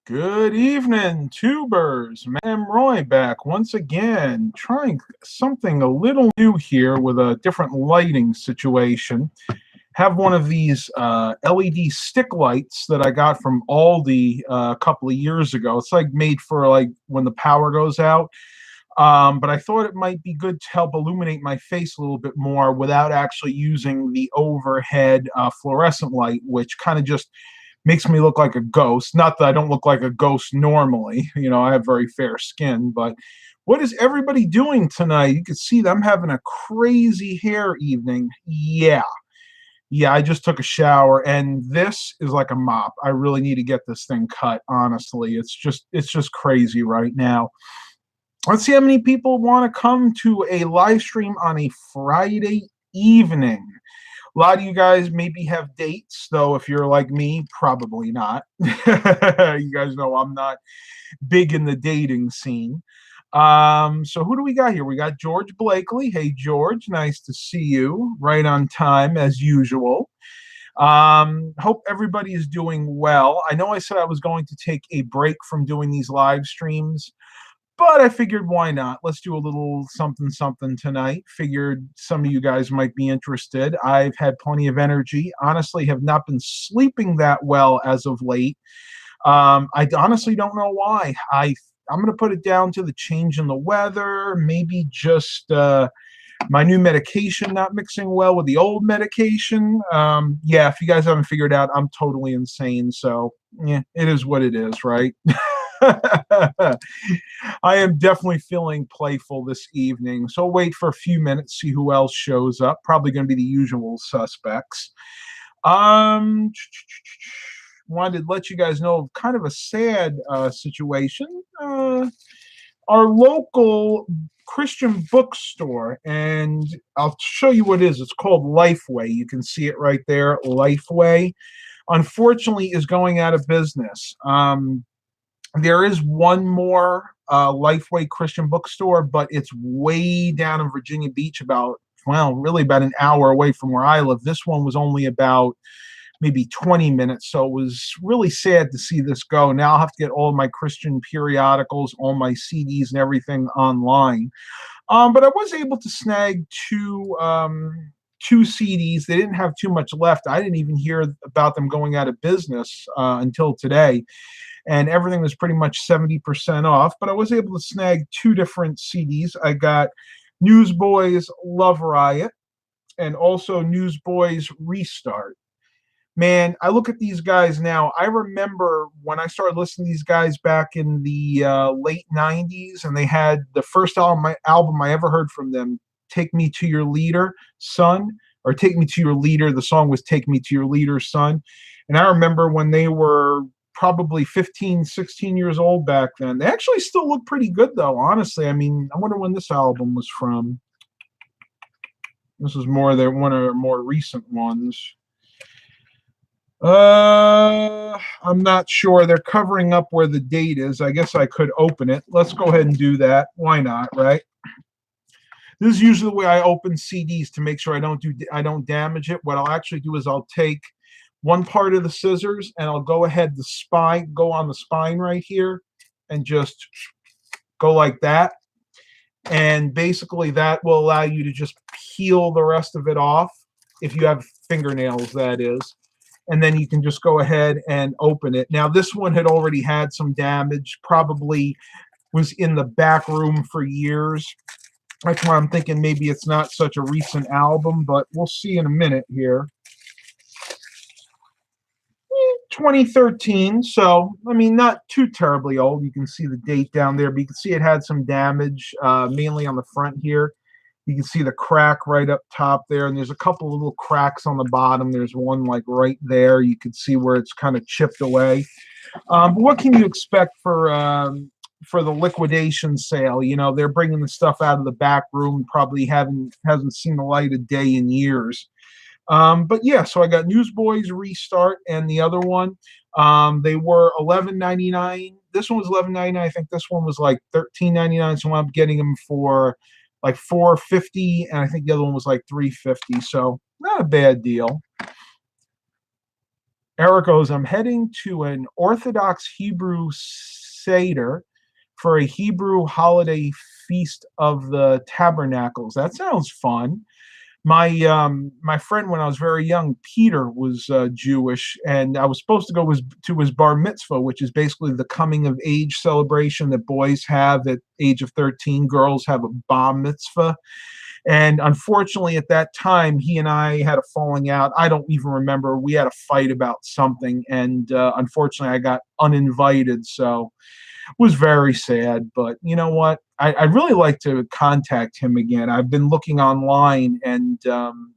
Good evening, tubers. Man, Roy back once again, trying something a little new here with a different lighting situation. Have one of these LED stick lights that I got from Aldi a couple of years ago. It's like made for like when the power goes out. But I thought it might be good to help illuminate my face a little bit more without actually using the overhead fluorescent light, which kind of just makes me look like a ghost. Not that I don't look like a ghost normally. I have very fair skin, but what is everybody doing tonight? You can see that I'm having a crazy hair evening. Yeah. Yeah, I just took a shower and this is like a mop. I really need to get this thing cut, honestly. It's just crazy right now. Let's see how many people want to come to a live stream on a Friday evening. A lot of you guys maybe have dates, though if you're like me, probably not. You guys know I'm not big in the dating scene. So who do we got here? We got George Blakely. Hey, George, nice to see you. Right on time, as usual. Hope everybody is doing well. I know I said I was going to take a break from doing these live streams, but I figured, why not? Let's do a little something tonight. Figured some of you guys might be interested. I've had plenty of energy. Honestly, have not been sleeping that well as of late. I honestly don't know why. I'm going to put it down to the change in the weather, maybe just my new medication not mixing well with the old medication. Yeah, if you guys haven't figured out, I'm totally insane. So, yeah, it is what it is, right? I am definitely feeling playful this evening, so wait for a few minutes, see who else shows up. Probably going to be the usual suspects. Wanted to let you guys know of kind of a sad situation. Our local Christian bookstore, and I'll show you what it is. It's called Lifeway. You can see it right there, Lifeway. Unfortunately, is going out of business. There is one more Lifeway Christian bookstore, but it's way down in Virginia Beach, really about an hour away from where I live. This one was only about maybe 20 minutes, so it was really sad to see this go. Now I'll have to get all of my Christian periodicals, all my CDs and everything online. But I was able to snag two CDs. They didn't have too much left. I didn't even hear about them going out of business until today. And everything was pretty much 70% off. But I was able to snag two different CDs. I got Newsboys Love Riot and also Newsboys Restart. Man, I look at these guys now. I remember when I started listening to these guys back in the late 90s, and they had the first album I ever heard from them, Take Me to Your Leader, Son, or Take Me to Your Leader. The song was Take Me to Your Leader, Son. And I remember when they were probably 15, 16 years old back then. They actually still look pretty good, though, honestly. I mean, I wonder when this album was from. This is one of their more recent ones. I'm not sure. They're covering up where the date is. I guess I could open it. Let's go ahead and do that. Why not, right? This is usually the way I open CDs to make sure I don't damage it. What I'll actually do is I'll take one part of the scissors and I'll go ahead go on the spine right here and just go like that. And basically that will allow you to just peel the rest of it off, if you have fingernails, that is. And then you can just go ahead and open it. Now, this one had already had some damage, probably was in the back room for years. That's why I'm thinking maybe it's not such a recent album, but we'll see in a minute here. 2013, so, I mean, not too terribly old. You can see the date down there, but you can see it had some damage, mainly on the front here. You can see the crack right up top there, and there's a couple of little cracks on the bottom. There's one like right there. You can see where it's kind of chipped away. But what can you expect for the liquidation sale? You know, they're bringing the stuff out of the back room. Probably hasn't seen the light of day in years. But yeah, so I got Newsboys Restart and the other one. They were $11.99. This one was $11.99. I think this one was like $13.99. So I'm getting them for like $4.50, and I think the other one was like $3.50. So not a bad deal. Eric goes, I'm heading to an Orthodox Hebrew Seder for a Hebrew holiday feast of the tabernacles. That sounds fun. My friend when I was very young, Peter, was Jewish, and I was supposed to go to his bar mitzvah, which is basically the coming of age celebration that boys have at age of 13. Girls have a bar mitzvah. And unfortunately, at that time, he and I had a falling out. I don't even remember. We had a fight about something, and unfortunately, I got uninvited. So it was very sad. But you know what? I'd really like to contact him again. I've been looking online and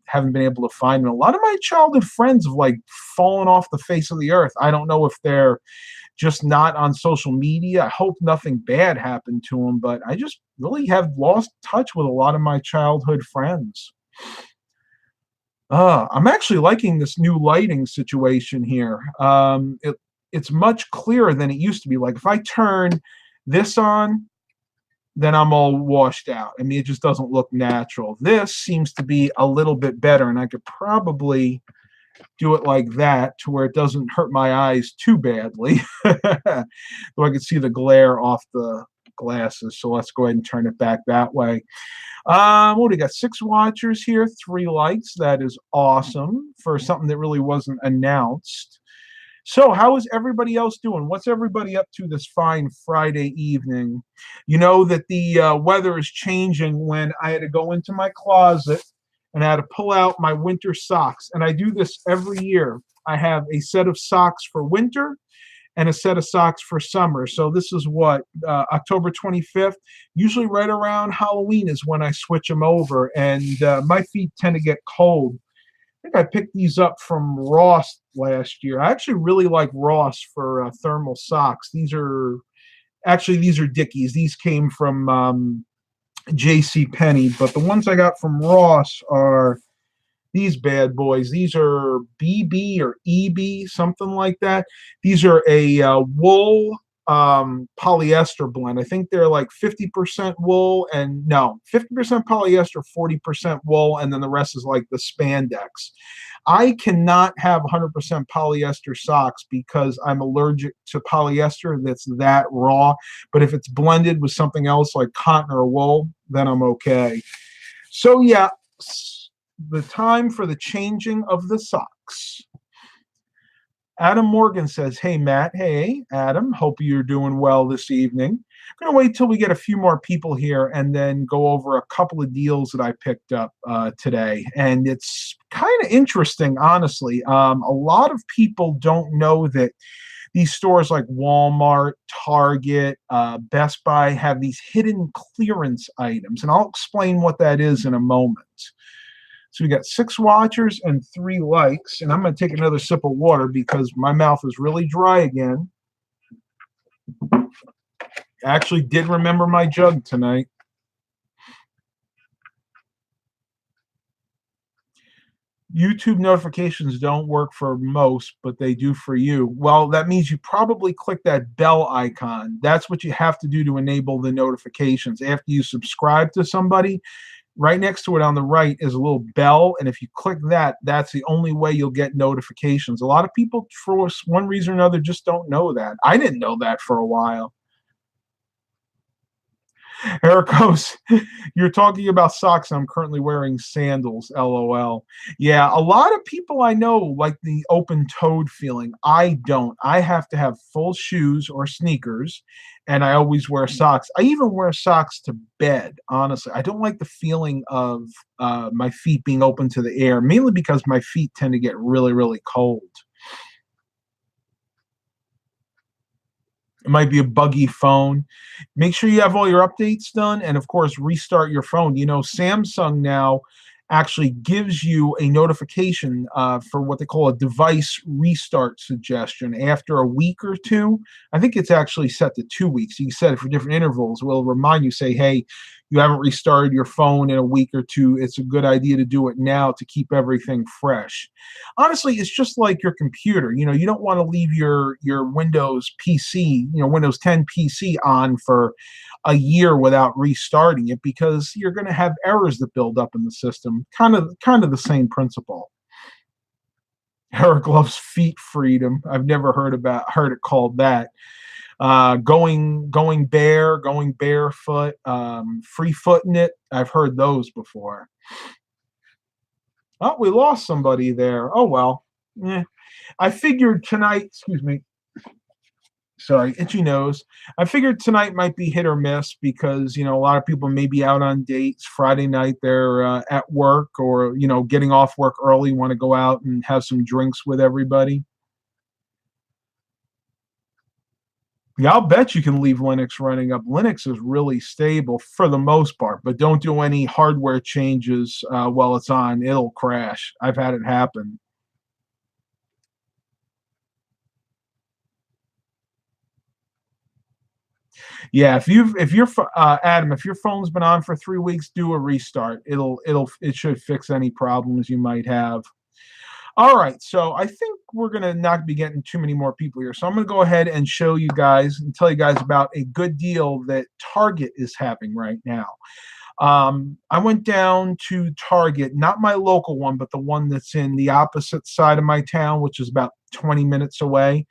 haven't been able to find him. A lot of my childhood friends have like fallen off the face of the earth. I don't know if they're just not on social media. I hope nothing bad happened to them, but I just really have lost touch with a lot of my childhood friends. I'm actually liking this new lighting situation here. It's much clearer than it used to be. Like if I turn this on, then I'm all washed out. I mean, it just doesn't look natural. This seems to be a little bit better, and I could probably do it like that to where it doesn't hurt my eyes too badly. Though I can see the glare off the glasses. So let's go ahead and turn it back that way. What do we got? 6 watchers here, 3 likes. That is awesome for something that really wasn't announced. So how is everybody else doing? What's everybody up to this fine Friday evening? You know that the weather is changing when I had to go into my closet and I had to pull out my winter socks. And I do this every year. I have a set of socks for winter and a set of socks for summer. So this is what, October 25th, usually right around Halloween is when I switch them over. And my feet tend to get cold. I think I picked these up from Ross last year. I actually really like Ross for thermal socks. These are Dickies. These came from J.C. Penney, but the ones I got from Ross are these bad boys. These are BB or EB, something like that. These are a wool polyester blend. I think they're like 50% wool and no, 50% polyester, 40% wool, and then the rest is like the spandex. I cannot have 100% polyester socks because I'm allergic to polyester that's that raw. But if it's blended with something else like cotton or wool, then I'm okay. So yeah, the time for the changing of the socks. Adam Morgan says, hey, Matt. Hey, Adam. Hope you're doing well this evening. I'm going to wait till we get a few more people here and then go over a couple of deals that I picked up today. And it's kind of interesting, honestly. A lot of people don't know that these stores like Walmart, Target, Best Buy have these hidden clearance items. And I'll explain what that is in a moment. So we got 6 watchers and 3 likes. And I'm going to take another sip of water because my mouth is really dry again. I actually did remember my jug tonight. YouTube notifications don't work for most, but they do for you. Well, that means you probably click that bell icon. That's what you have to do to enable the notifications. After you subscribe to somebody, right next to it on the right is a little bell, and if you click that, that's the only way you'll get notifications. A lot of people, for one reason or another, just don't know that. I didn't know that for a while. Eric goes, you're talking about socks. I'm currently wearing sandals, LOL. Yeah, a lot of people I know like the open-toed feeling. I don't. I have to have full shoes or sneakers, and I always wear socks. I even wear socks to bed, honestly. I don't like the feeling of my feet being open to the air, mainly because my feet tend to get really, really cold. It might be a buggy phone. Make sure you have all your updates done, and of course, restart your phone. You know, Samsung now actually gives you a notification for what they call a device restart suggestion after a week or 2. I think it's actually set to 2 weeks. You can set it for different intervals. It will remind you, say, hey, you haven't restarted your phone in a week or 2. It's a good idea to do it now to keep everything fresh. Honestly, it's just like your computer. You know, you don't want to leave your Windows PC, Windows 10 PC on for a year without restarting it because you're going to have errors that build up in the system. Kind of the same principle. Eric loves feet freedom. I've never heard it called that. Going bare, going barefoot, free footing it. I've heard those before. Oh, we lost somebody there. Oh well. I figured tonight. Excuse me. Sorry, itchy nose. I figured tonight might be hit or miss because a lot of people may be out on dates. Friday night they're at work or getting off work early, want to go out and have some drinks with everybody. Yeah, I'll bet you can leave Linux running up. Linux is really stable for the most part, but don't do any hardware changes while it's on. It'll crash. I've had it happen. Yeah, if your Adam, if your phone's been on for 3 weeks, do a restart. It should fix any problems you might have. All right, so I think we're gonna not be getting too many more people here. So I'm gonna go ahead and show you guys and tell you guys about a good deal that Target is having right now. I went down to Target, not my local one, but the one that's in the opposite side of my town, which is about 20 minutes away.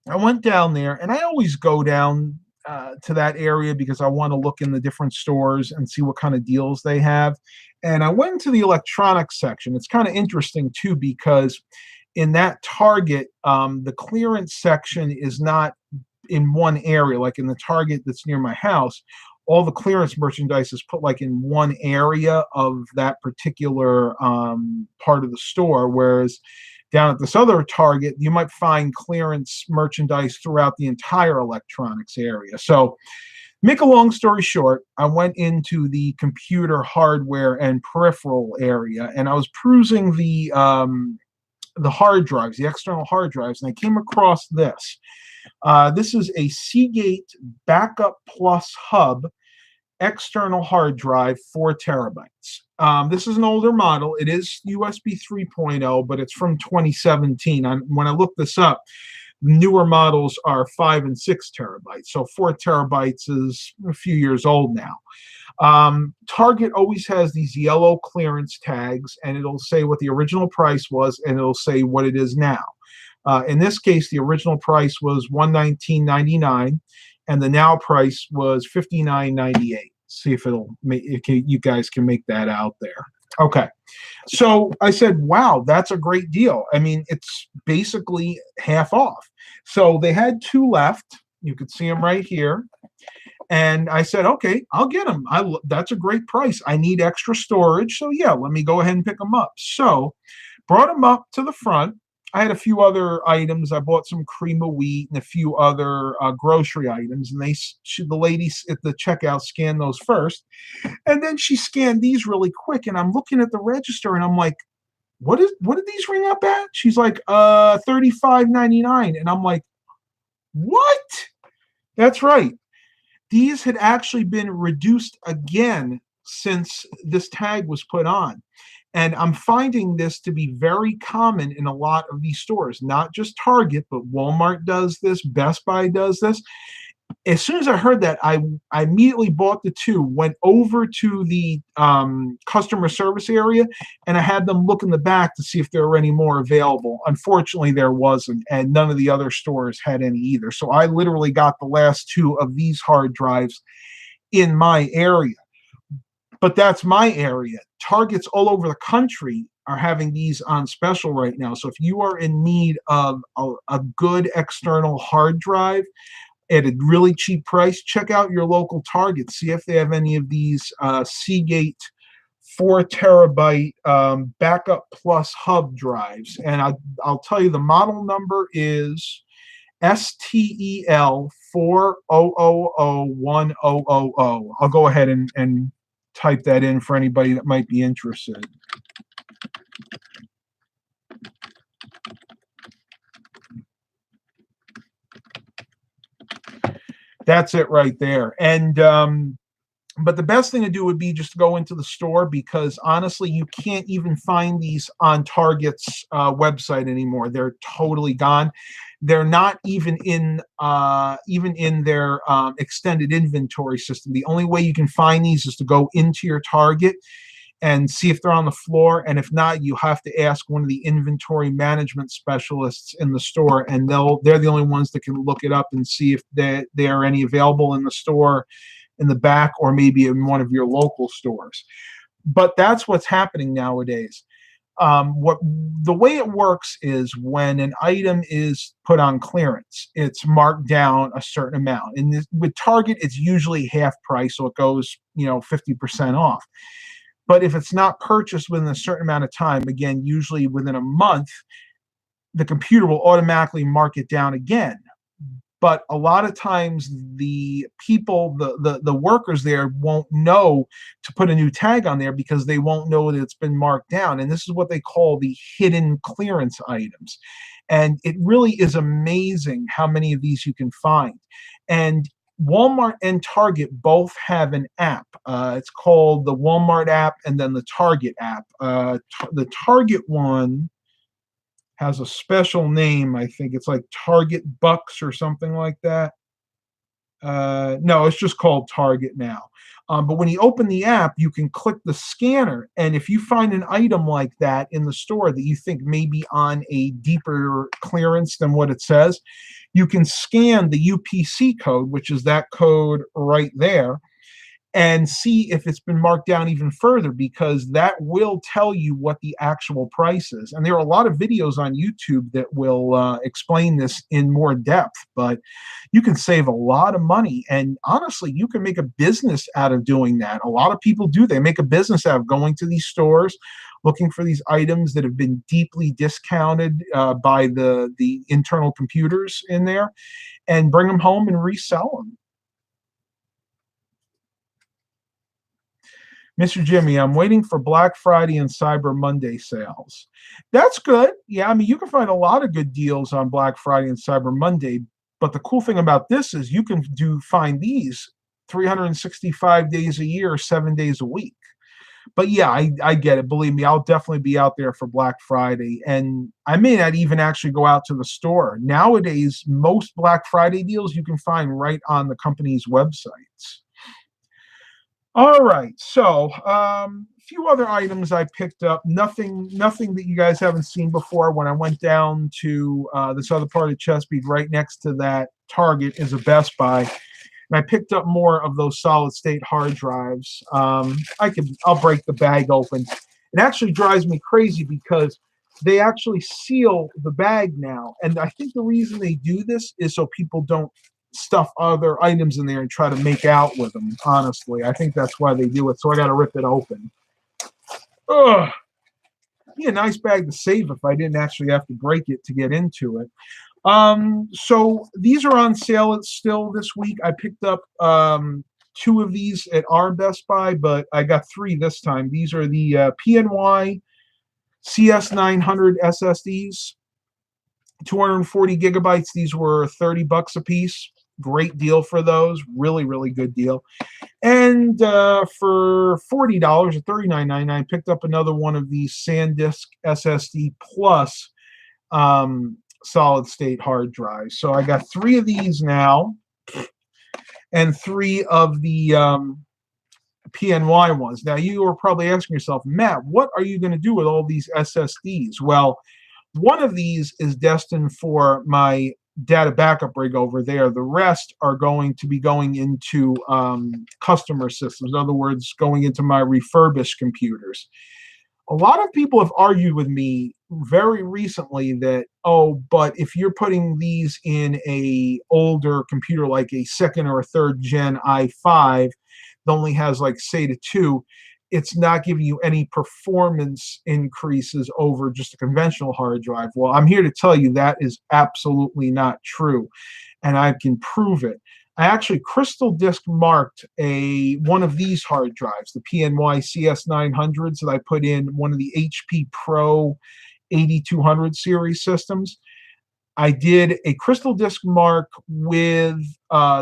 I went down there, and I always go down to that area because I want to look in the different stores and see what kind of deals they have. And I went to the electronics section. It's kind of interesting, too, because in that Target, the clearance section is not in one area, like in the Target that's near my house. All the clearance merchandise is put like in one area of that particular part of the store, whereas down at this other Target, you might find clearance merchandise throughout the entire electronics area. So, make a long story short, I went into the computer hardware and peripheral area, and I was perusing the hard drives, the external hard drives, and I came across this. This is a Seagate Backup Plus Hub external hard drive, 4 terabytes. This is an older model. It is USB 3.0, but it's from 2017. When I looked this up, newer models are 5 and 6 terabytes. So 4 terabytes is a few years old now. Target always has these yellow clearance tags, and it'll say what the original price was, and it'll say what it is now. In this case, the original price was $119.99. And the now price was $59.98. See if you guys can make that out there. Okay. So I said, wow, that's a great deal. I mean, it's basically half off. So they had 2 left. You could see them right here. And I said, okay, I'll get them. That's a great price. I need extra storage. So yeah, let me go ahead and pick them up. So brought them up to the front. I had a few other items. I bought some cream of wheat and a few other grocery items, and the lady at the checkout scanned those first, and then she scanned these really quick. And I'm looking at the register, and I'm like, "What did these ring up at?" She's like, $35.99, and I'm like, "What?" That's right. These had actually been reduced again since this tag was put on. And I'm finding this to be very common in a lot of these stores, not just Target, but Walmart does this, Best Buy does this. As soon as I heard that, I immediately bought the 2, went over to the customer service area, and I had them look in the back to see if there were any more available. Unfortunately, there wasn't, and none of the other stores had any either. So I literally got the last 2 of these hard drives in my area. But that's my area. Targets all over the country are having these on special right now. So if you are in need of a good external hard drive at a really cheap price, check out your local Target. See if they have any of these Seagate 4 terabyte Backup Plus hub drives. And I'll tell you the model number is STEL 40001000. I'll go ahead and type that in for anybody that might be interested. That's it right there. And but the best thing to do would be just to go into the store, because honestly, you can't even find these on Target's website anymore. They're totally gone. They're not even in their extended inventory system. The only way you can find these is to go into your Target and see if they're on the floor. And if not, you have to ask one of the inventory management specialists in the store, and they're the only ones that can look it up and see if there are any available in the store in the back or maybe in one of your local stores. But that's what's happening nowadays. The way it works is when an item is put on clearance, it's marked down a certain amount. And with Target, it's usually half price, so it goes 50% off. But if it's not purchased within a certain amount of time, again, usually within a month, the computer will automatically mark it down again. But a lot of times the people, the workers there won't know to put a new tag on there because they won't know that it's been marked down. And this is what they call the hidden clearance items. And it really is amazing how many of these you can find. And Walmart and Target both have an app. It's called the Walmart app and then the Target app. The Target one has a special name. I think it's like Target Bucks or something like that. No, it's just called Target now. But when you open the app, you can click the scanner. And if you find an item like that in the store that you think may be on a deeper clearance than what it says, you can scan the UPC code, which is that code right there, and see if it's been marked down even further, because that will tell you what the actual price is. And there are a lot of videos on YouTube that will explain this in more depth, but you can save a lot of money. And honestly, you can make a business out of doing that. A lot of people do. They make a business out of going to these stores, looking for these items that have been deeply discounted by the internal computers in there, and bring them home and resell them. Mr. Jimmy, I'm waiting for Black Friday and Cyber Monday sales. That's good. Yeah, I mean, you can find a lot of good deals on Black Friday and Cyber Monday. But the cool thing about this is you can find these 365 days a year, 7 days a week. But yeah, I get it. Believe me, I'll definitely be out there for Black Friday. And I may not even actually go out to the store. Nowadays, most Black Friday deals you can find right on the company's websites. All right, so a few other items I picked up. Nothing that you guys haven't seen before. When I went down to this other part of Chesapeake, right next to that Target is a Best Buy, and I picked up more of those solid-state hard drives. I'll break the bag open. It actually drives me crazy because they actually seal the bag now, and I think the reason they do this is so people don't stuff other items in there and try to make out with them. Honestly, I think that's why they do it. So I got to rip it open. Ugh. Be a nice bag to save if I didn't actually have to break it to get into it. So these are on sale still this week. I picked up 2 of these at our Best Buy, but I got 3 this time. These are the PNY CS900 SSDs, 240 gigabytes. These were $30 a piece. Great deal for those. Really, really good deal. And for $40 or $39.99, picked up another one of these SanDisk SSD Plus solid-state hard drives. So I got 3 of these now, and 3 of the PNY ones. Now, you are probably asking yourself, Matt, what are you going to do with all these SSDs? Well, one of these is destined for my data backup rig over there. The rest are going to be going into customer systems. In other words, going into my refurbished computers. A lot of people have argued with me very recently that, oh, but if you're putting these in a older computer like a 2nd or 3rd gen i5 that only has like SATA 2, it's not giving you any performance increases over just a conventional hard drive. Well, I'm here to tell you that is absolutely not true, and I can prove it. I actually crystal disk marked one of these hard drives, the PNY CS900s that I put in one of the HP Pro 8200 series systems. I did a crystal disk mark with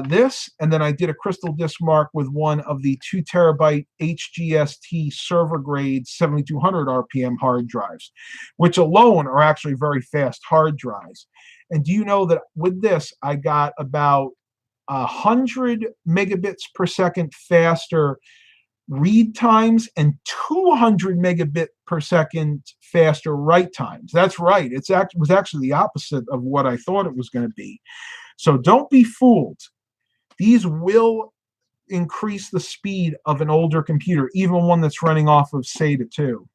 this, and then I did a crystal disk mark with one of the 2 terabyte HGST server grade 7200 RPM hard drives, which alone are actually very fast hard drives. And do you know that with this, I got about 100 megabits per second faster read times and 200 megabit per second faster write times. That's right. It was actually the opposite of what I thought it was going to be. So don't be fooled. These will increase the speed of an older computer, even one that's running off of SATA 2.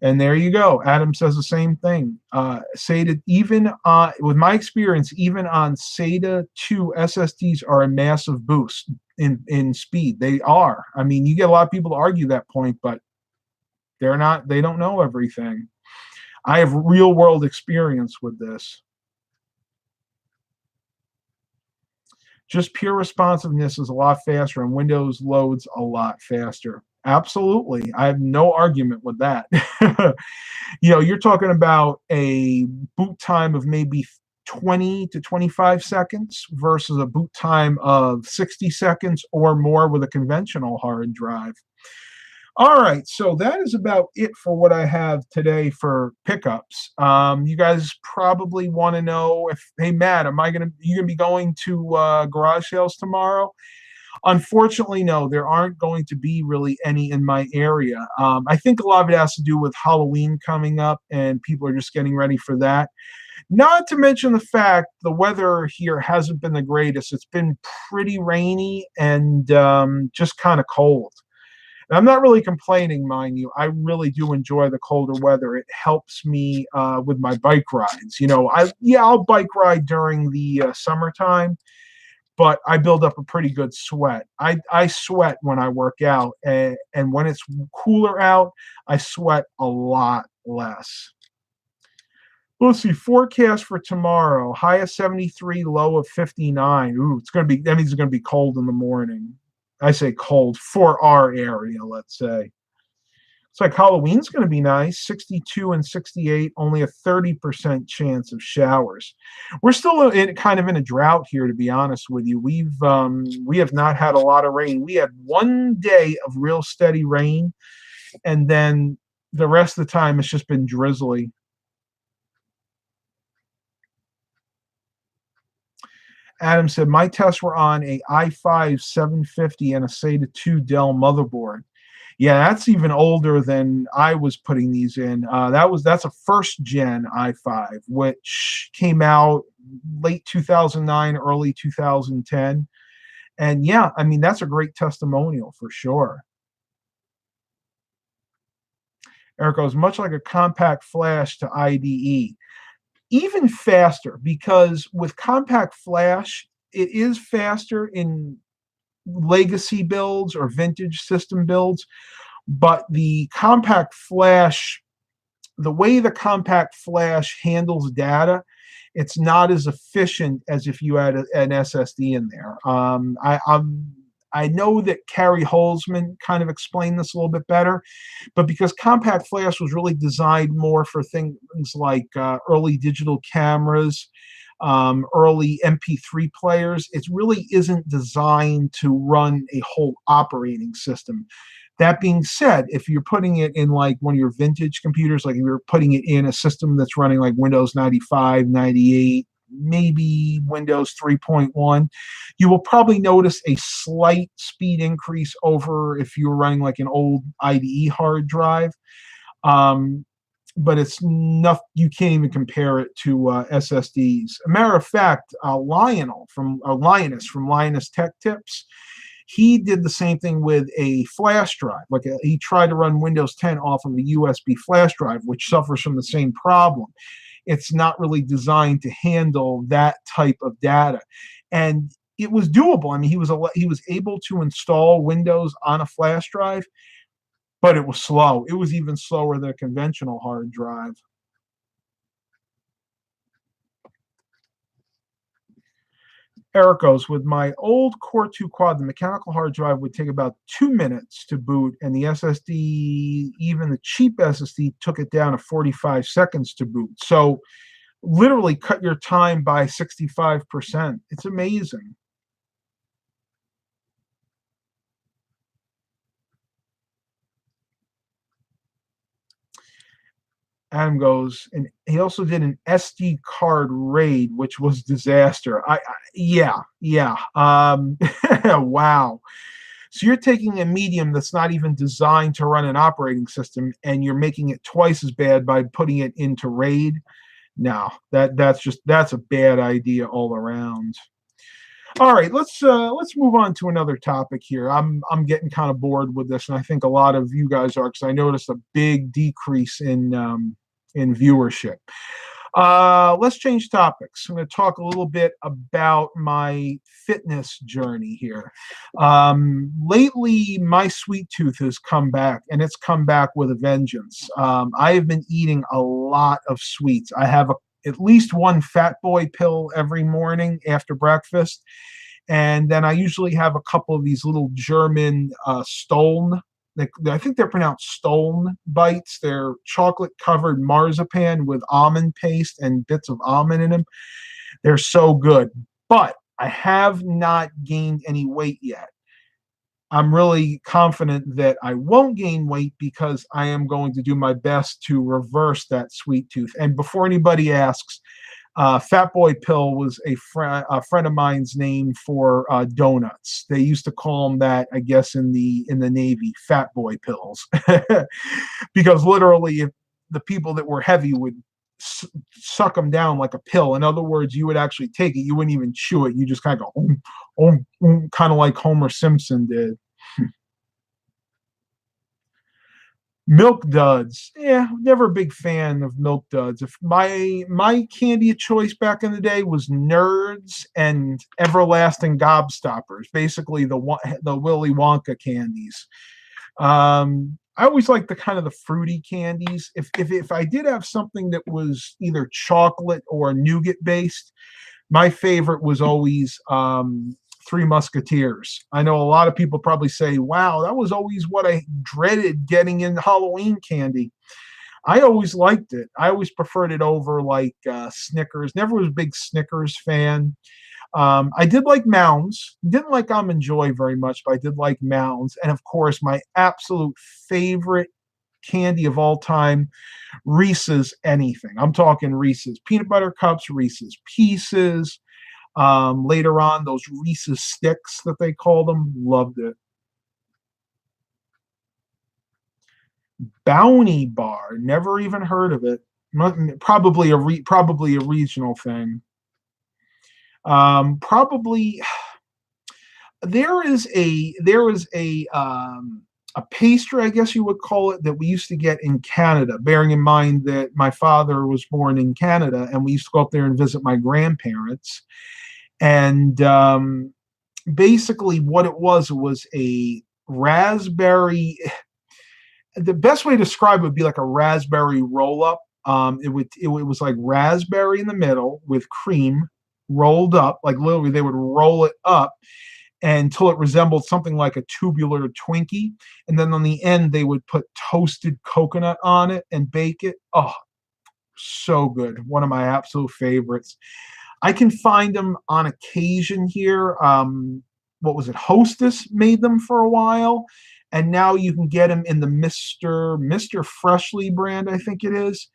And there you go. Adam says the same thing. SATA, even with my experience, even on SATA 2 SSDs are a massive boost in speed. They are. I mean, you get a lot of people to argue that point, but they're not. They don't know everything. I have real world experience with this. Just pure responsiveness is a lot faster, and Windows loads a lot faster. Absolutely. I have no argument with that. You're talking about a boot time of maybe 20 to 25 seconds versus a boot time of 60 seconds or more with a conventional hard drive. All right, so that is about it for what I have today for pickups. You guys probably want to know if, hey Matt, you gonna be going to garage sales tomorrow? Unfortunately, no, there aren't going to be really any in my area. I think a lot of it has to do with Halloween coming up, and people are just getting ready for that. Not to mention the fact the weather here hasn't been the greatest. It's been pretty rainy and just kind of cold. And I'm not really complaining, mind you. I really do enjoy the colder weather. It helps me with my bike rides. I'll bike ride during the summertime, but I build up a pretty good sweat. I sweat when I work out, and when it's cooler out, I sweat a lot less. Let's see, forecast for tomorrow: high of 73, low of 59. Ooh, that means it's gonna be cold in the morning. I say cold for our area, let's say. It's like Halloween's going to be nice, 62 and 68, only a 30% chance of showers. We're still kind of in a drought here, to be honest with you. We have not had a lot of rain. We had one day of real steady rain, and then the rest of the time it's just been drizzly. Adam said, my tests were on a i5 750 and a SATA 2 Dell motherboard. Yeah, that's even older than I was putting these in. That's a first gen i5, which came out late 2009, early 2010. And yeah, I mean, that's a great testimonial for sure. Eric goes, much like a compact flash to IDE. Even faster, because with compact flash, it is faster in legacy builds or vintage system builds, but the way the compact flash handles data, it's not as efficient as if you had an SSD in there. I know that Carrie Holzman kind of explained this a little bit better, but because compact flash was really designed more for things like early digital cameras, early MP3 players, it really isn't designed to run a whole operating system. That being said, if you're putting it in like one of your vintage computers, like if you're putting it in a system that's running like Windows 95, 98, maybe Windows 3.1, you will probably notice a slight speed increase over if you're running like an old IDE hard drive. But it's enough, you can't even compare it to SSDs. A matter of fact, Linus from Linus Tech Tips, he did the same thing with a flash drive. He tried to run Windows 10 off of a USB flash drive, which suffers from the same problem. It's not really designed to handle that type of data, and it was doable. I mean, he was able to install Windows on a flash drive, but it was slow. It was even slower than a conventional hard drive. Eric goes, with my old Core 2 quad, the mechanical hard drive would take about 2 minutes to boot, and the SSD, even the cheap SSD, took it down to 45 seconds to boot. So literally cut your time by 65%. It's amazing. Adam goes, and he also did an SD card raid, which was disaster. Yeah. Wow. So you're taking a medium that's not even designed to run an operating system, and you're making it twice as bad by putting it into RAID. No, that's a bad idea all around. All right, let's move on to another topic here. I'm getting kind of bored with this, and I think a lot of you guys are, because I noticed a big decrease in viewership. Let's change topics. I'm going to talk a little bit about my fitness journey here. Lately, my sweet tooth has come back, and it's come back with a vengeance. I have been eating a lot of sweets. I have at least one Fat Boy pill every morning after breakfast, and then I usually have a couple of these little German Stollen. I think they're pronounced Stollen bites. They're chocolate-covered marzipan with almond paste and bits of almond in them. They're so good. But I have not gained any weight yet. I'm really confident that I won't gain weight because I am going to do my best to reverse that sweet tooth. And before anybody asks, Fat Boy Pill was a friend of mine's name for donuts. They used to call them that, I guess, in the Navy, Fat Boy Pills, because literally, if the people that were heavy would suck them down like a pill. In other words, you would actually take it. You wouldn't even chew it. You just kind of go, kind of like Homer Simpson did. Milk Duds. Yeah, never a big fan of Milk Duds. If my candy of choice back in the day was Nerds and Everlasting Gobstoppers, basically the Willy Wonka candies. I always like the kind of the fruity candies. If I did have something that was either chocolate or nougat based, my favorite was always Three Musketeers. I know a lot of people probably say, wow, that was always what I dreaded getting in Halloween candy. I always liked it. I always preferred it over like Snickers. Never was a big Snickers fan. I did like Mounds. Didn't like Almond Joy very much, but I did like Mounds. And of course, my absolute favorite candy of all time, Reese's anything. I'm talking Reese's Peanut Butter Cups, Reese's Pieces. Later on, those Reese's Sticks that they called them, loved it. Bounty Bar, never even heard of it. Probably a regional thing. Probably there is a pastry, I guess you would call it, that we used to get in Canada, bearing in mind that my father was born in Canada and we used to go up there and visit my grandparents. And basically what it was a raspberry. The best way to describe it would be like a raspberry roll-up. It was like raspberry in the middle with cream rolled up, like literally they would roll it up until it resembled something like a tubular Twinkie. And then on the end, they would put toasted coconut on it and bake it. Oh, so good. One of my absolute favorites. I can find them on occasion here. What was it? Hostess made them for a while. And now you can get them in the Mr. Freshly brand, I think it is.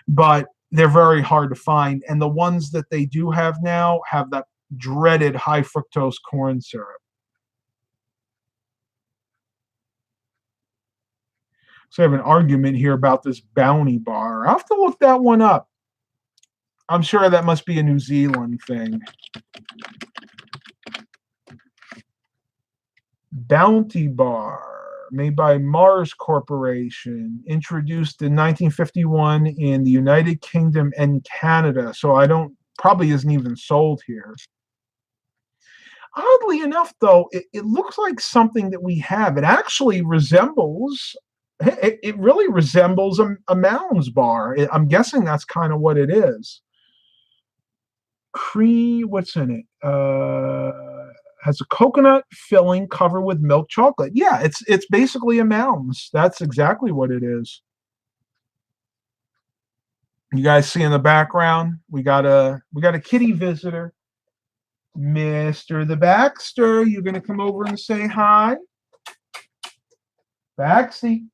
But they're very hard to find. And the ones that they do have now have that dreaded high fructose corn syrup. So I have an argument here about this Bounty Bar. I'll have to look that one up. I'm sure that must be a New Zealand thing. Bounty Bar, made by Mars Corporation, introduced in 1951 in the United Kingdom and Canada. So probably isn't even sold here. Oddly enough, though, it looks like something that we have. It actually resembles, it really resembles a Mounds bar. I'm guessing that's kind of what it is. What's in it? Has a coconut filling covered with milk chocolate. Yeah, it's basically a Mounds. That's exactly what it is. You guys see in the background, we got a kitty visitor. Mr. the Baxter, you're gonna come over and say hi. Baxy.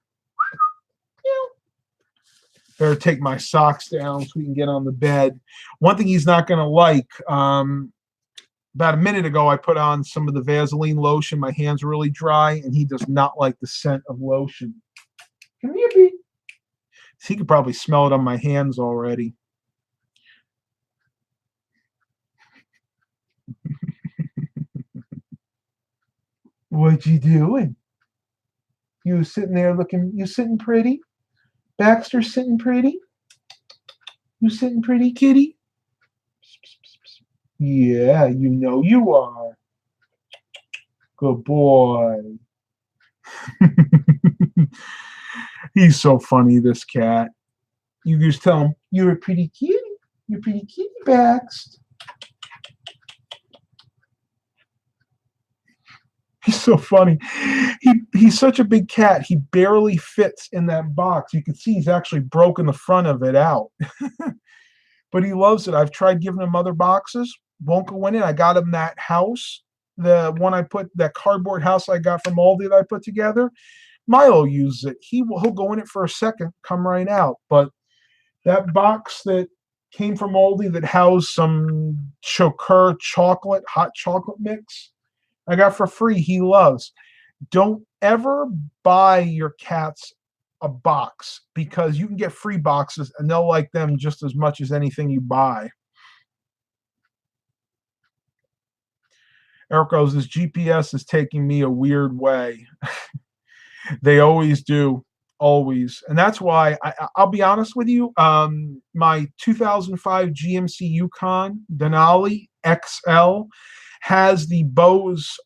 Better take my socks down so we can get on the bed. One thing he's not going to like, about a minute ago, I put on some of the Vaseline lotion. My hands are really dry, and he does not like the scent of lotion. Come here, B. He could probably smell it on my hands already. What you doing? You sitting there looking, you sitting pretty? Baxter sitting pretty? You sitting pretty, kitty? Yeah, you know you are. Good boy. He's so funny, this cat. You just tell him, you're a pretty kitty. You're a pretty kitty, Bax. He's so funny. He's such a big cat. He barely fits in that box. You can see he's actually broken the front of it out. But he loves it. I've tried giving him other boxes. Won't go in it. I got him that house. The one I put, that cardboard house I got from Aldi that I put together. Milo uses it. He'll go in it for a second, come right out. But that box that came from Aldi that housed some Choker chocolate, hot chocolate mix, I got for free. He loves. Don't ever buy your cats a box, because you can get free boxes and they'll like them just as much as anything you buy. Eric goes, this GPS is taking me a weird way. They always do. Always. And that's why I'll be honest with you. My 2005 GMC Yukon Denali XL has the Bose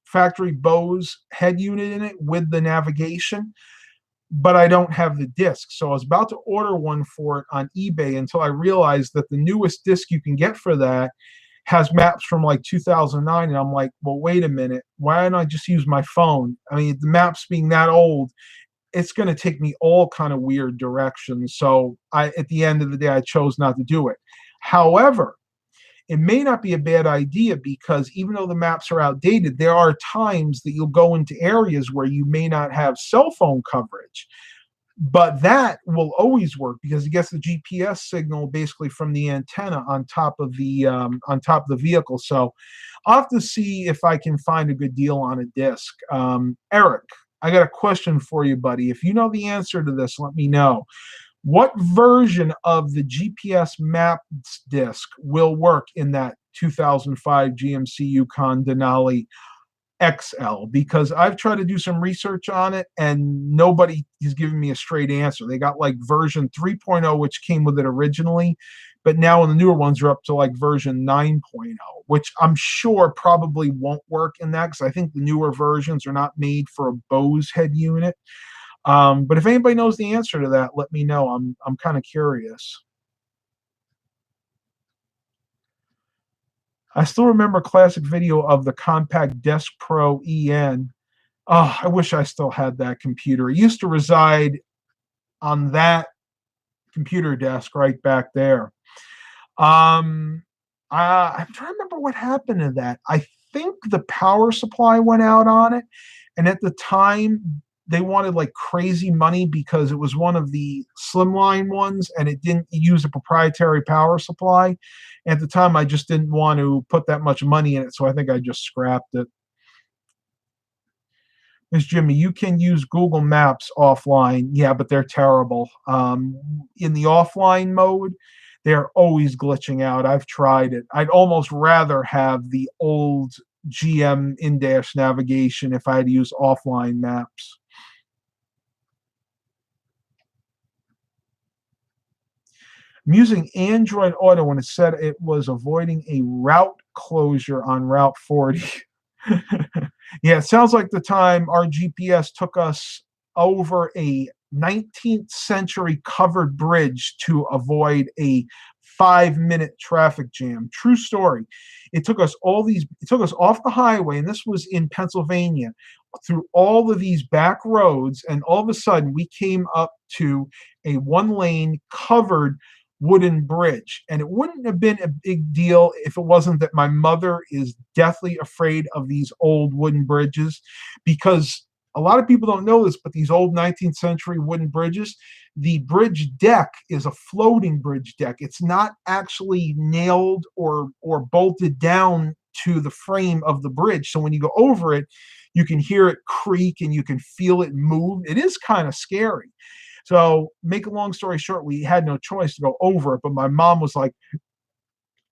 factory Bose head unit in it with the navigation, but I don't have the disc. So I was about to order one for it on eBay until I realized that the newest disc you can get for that has maps from like 2009. And I'm like, well, wait a minute. Why don't I just use my phone? I mean, the maps being that old, it's going to take me all kind of weird directions. So at the end of the day, I chose not to do it. However, it may not be a bad idea, because even though the maps are outdated, there are times that you'll go into areas where you may not have cell phone coverage. But that will always work, because it gets the GPS signal basically from the antenna on top of the vehicle. So I'll have to see if I can find a good deal on a disc. Eric, I got a question for you, buddy. If you know the answer to this, let me know. What version of the GPS maps disc will work in that 2005 GMC Yukon Denali XL? Because I've tried to do some research on it and nobody has given me a straight answer. They got like version 3.0, which came with it originally, but now the newer ones are up to like version 9.0, which I'm sure probably won't work in that, because I think the newer versions are not made for a Bose head unit. But if anybody knows the answer to that, let me know. I'm kind of curious. I still remember a classic video of the Compact Desk Pro EN. Oh, I wish I still had that computer. It used to reside on that computer desk right back there. I'm trying to remember what happened to that. I think the power supply went out on it, and at the time they wanted like crazy money because it was one of the slimline ones and it didn't use a proprietary power supply. At the time, I just didn't want to put that much money in it, so I think I just scrapped it. Miss Jimmy, you can use Google Maps offline. Yeah, but they're terrible. In the offline mode, they're always glitching out. I've tried it. I'd almost rather have the old GM in-dash navigation if I had to use offline maps. I'm using Android Auto when it said it was avoiding a route closure on Route 40. Yeah, it sounds like the time our GPS took us over a 19th century covered bridge to avoid a 5-minute traffic jam. True story. It took us off the highway, and this was in Pennsylvania, through all of these back roads, and all of a sudden we came up to a 1-lane covered wooden bridge. And it wouldn't have been a big deal if it wasn't that my mother is deathly afraid of these old wooden bridges, because a lot of people don't know this, but these old 19th century wooden bridges, the bridge deck is a floating bridge deck. It's not actually nailed or bolted down to the frame of the bridge. So when you go over it, you can hear it creak and you can feel it move. It is kind of scary. So make a long story short, we had no choice to go over it, but my mom was like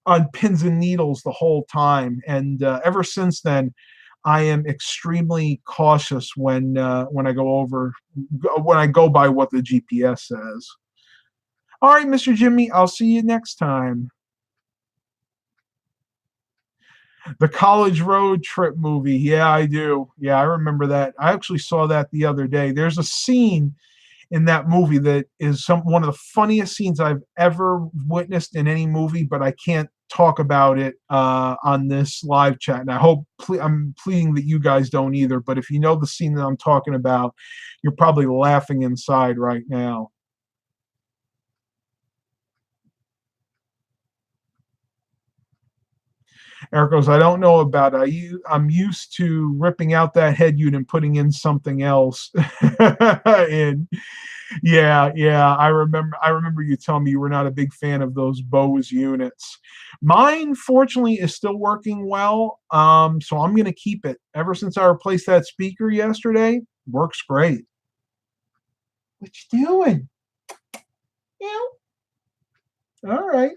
on pins and needles the whole time. And ever since then, I am extremely cautious when I go by what the GPS says. All right, Mr. Jimmy, I'll see you next time. The College Road Trip movie. Yeah, I do. Yeah, I remember that. I actually saw that the other day. There's a scene in that movie that is one of the funniest scenes I've ever witnessed in any movie, but I can't talk about it on this live chat. And I'm pleading that you guys don't either. But if you know the scene that I'm talking about, you're probably laughing inside right now. Eric goes, I don't know about it. I'm used to ripping out that head unit and putting in something else. And yeah, I remember you telling me you were not a big fan of those Bose units. Mine, fortunately, is still working well. So I'm gonna keep it. Ever since I replaced that speaker yesterday, works great. What you doing? Yeah. All right.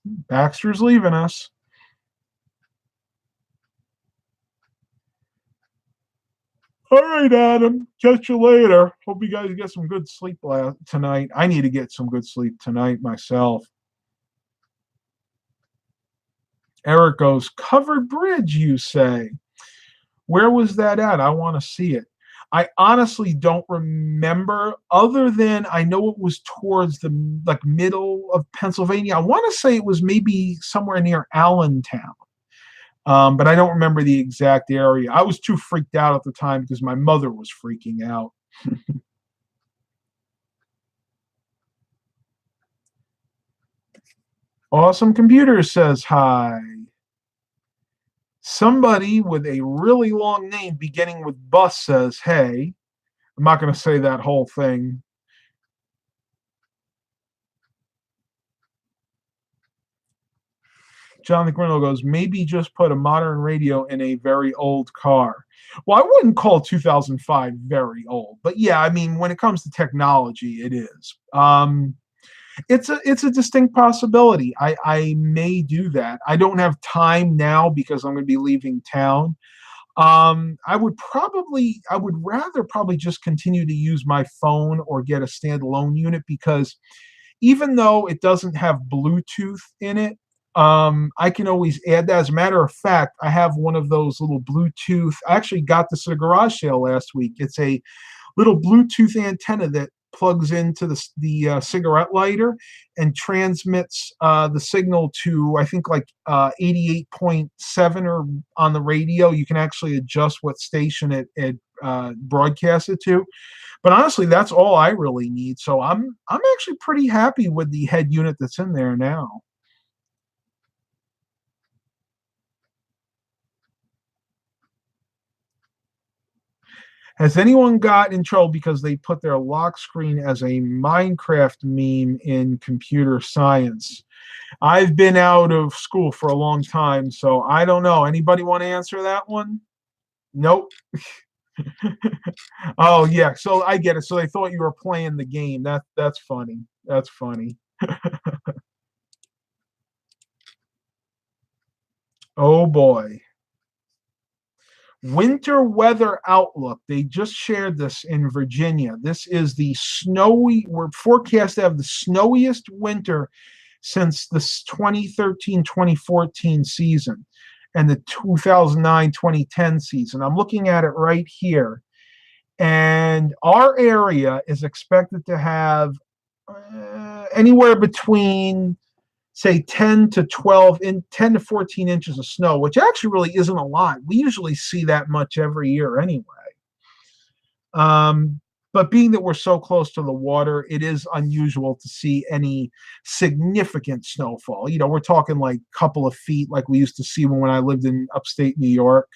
Baxter's leaving us. All right, Adam. Catch you later. Hope you guys get some good sleep tonight. I need to get some good sleep tonight myself. Eric goes, covered bridge, you say? Where was that at? I want to see it. I honestly don't remember, other than I know it was towards the middle of Pennsylvania. I want to say it was maybe somewhere near Allentown. But I don't remember the exact area. I was too freaked out at the time because my mother was freaking out. Awesome Computers says hi. Somebody with a really long name beginning with Bus says hey. I'm not going to say that whole thing. Jonathan Grinnell goes, maybe just put a modern radio in a very old car. Well, I wouldn't call 2005 very old, but yeah, I mean, when it comes to technology, it is. It's a distinct possibility. I may do that. I don't have time now because I'm going to be leaving town. I would rather probably just continue to use my phone or get a standalone unit, because even though it doesn't have Bluetooth in it, I can always add that. As a matter of fact, I have one of those little Bluetooth. I actually got this at a garage sale last week. It's a little Bluetooth antenna that plugs into the cigarette lighter and transmits the signal to, I think, like 88.7 or on the radio. You can actually adjust what station it broadcasts it to. But honestly, that's all I really need. So I'm actually pretty happy with the head unit that's in there now. Has anyone got in trouble because they put their lock screen as a Minecraft meme in computer science? I've been out of school for a long time, so I don't know. Anybody want to answer that one? Nope. Oh, yeah. So I get it. So they thought you were playing the game. That's funny. That's funny. Oh, boy. Winter weather outlook. They just shared this in Virginia. This is we're forecast to have the snowiest winter since the 2013-2014 season and the 2009-2010 season. I'm looking at it right here. And our area is expected to have anywhere between, say, 10 to 14 inches of snow, which actually really isn't a lot. We usually see that much every year anyway. But being that we're so close to the water, it is unusual to see any significant snowfall. You know, we're talking like a couple of feet like we used to see when I lived in upstate New York.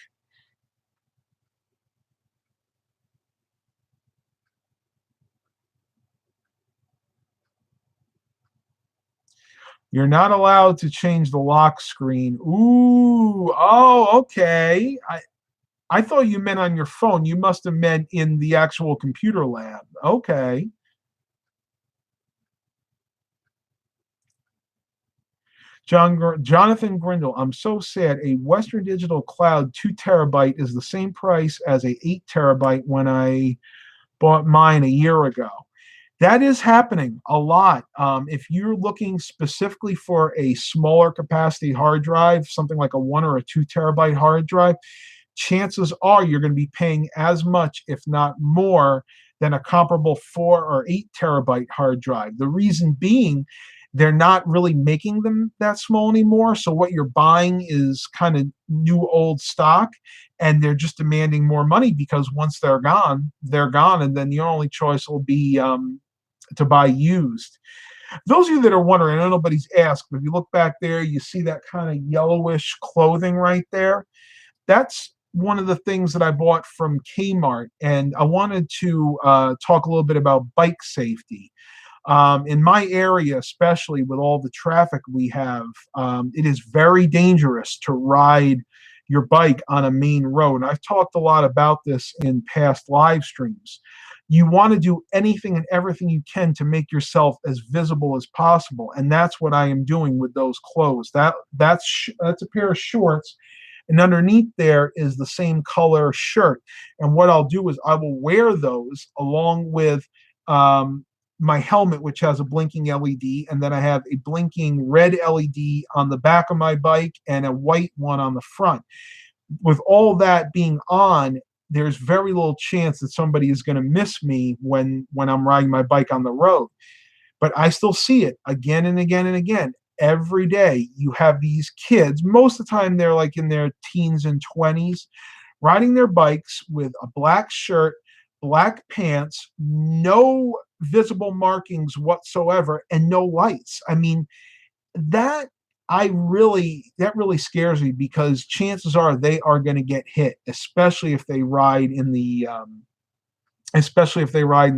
You're not allowed to change the lock screen. Ooh, oh, okay. I thought you meant on your phone. You must have meant in the actual computer lab. Okay. Jonathan Grindle, I'm so sad. A Western Digital Cloud 2 terabyte is the same price as a 8 terabyte when I bought mine a year ago. That is happening a lot. If you're looking specifically for a smaller capacity hard drive, something like a 1 or a 2 terabyte hard drive, chances are you're going to be paying as much, if not more, than a comparable 4 or 8 terabyte hard drive. The reason being, they're not really making them that small anymore. So what you're buying is kind of new old stock, and they're just demanding more money because once they're gone, and then your only choice will be to buy used. Those of you that are wondering, I know nobody's asked, but if you look back there, you see that kind of yellowish clothing right there. That's one of the things that I bought from Kmart, and I wanted to talk a little bit about bike safety. In my area, especially with all the traffic we have, it is very dangerous to ride your bike on a main road. And I've talked a lot about this in past live streams. You want to do anything and everything you can to make yourself as visible as possible, and that's what I am doing with those clothes. That's a pair of shorts, and underneath there is the same color shirt. And what I'll do is I will wear those along with my helmet, which has a blinking LED, and then I have a blinking red LED on the back of my bike and a white one on the front. With all that being on, there's very little chance that somebody is going to miss me when I'm riding my bike on the road. But I still see it again and again and again. Every day you have these kids, most of the time they're like in their teens and 20s, riding their bikes with a black shirt, black pants, no visible markings whatsoever, and no lights. I mean, that really scares me, because chances are they are going to get hit, especially if they ride in the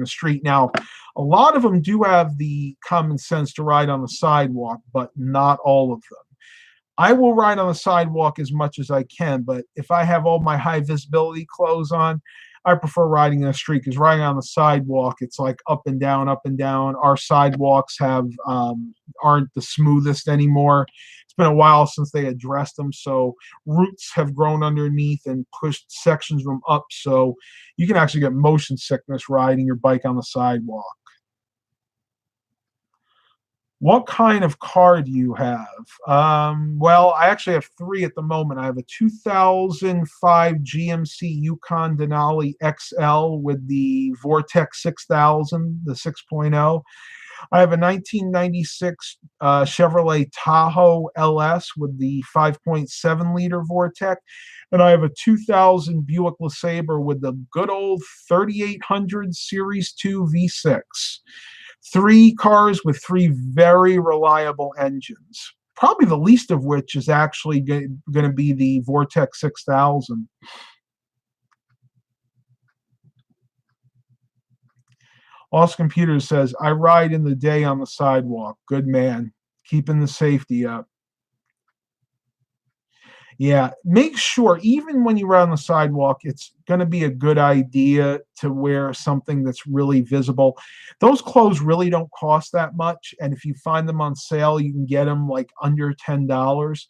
street. Now, a lot of them do have the common sense to ride on the sidewalk, but not all of them. I will ride on the sidewalk as much as I can, but if I have all my high visibility clothes on, I prefer riding in the street, because riding on the sidewalk, it's like up and down, up and down. Our sidewalks aren't the smoothest anymore. It's been a while since they addressed them, so roots have grown underneath and pushed sections of them up, so you can actually get motion sickness riding your bike on the sidewalk. What kind of car do you have? Well, I actually have 3 at the moment. I have a 2005 GMC Yukon Denali XL with the Vortex 6000, the 6.0. I have a 1996 Chevrolet Tahoe LS with the 5.7 liter Vortex. And I have a 2000 Buick LeSabre with the good old 3800 Series 2 V6. 3 cars with 3 very reliable engines, probably the least of which is actually going to be the Vortex 6000. Lost Computer says, I ride in the day on the sidewalk. Good man. Keeping the safety up. Yeah, make sure, even when you ride on the sidewalk, it's going to be a good idea to wear something that's really visible. Those clothes really don't cost that much, and if you find them on sale, you can get them like under $10.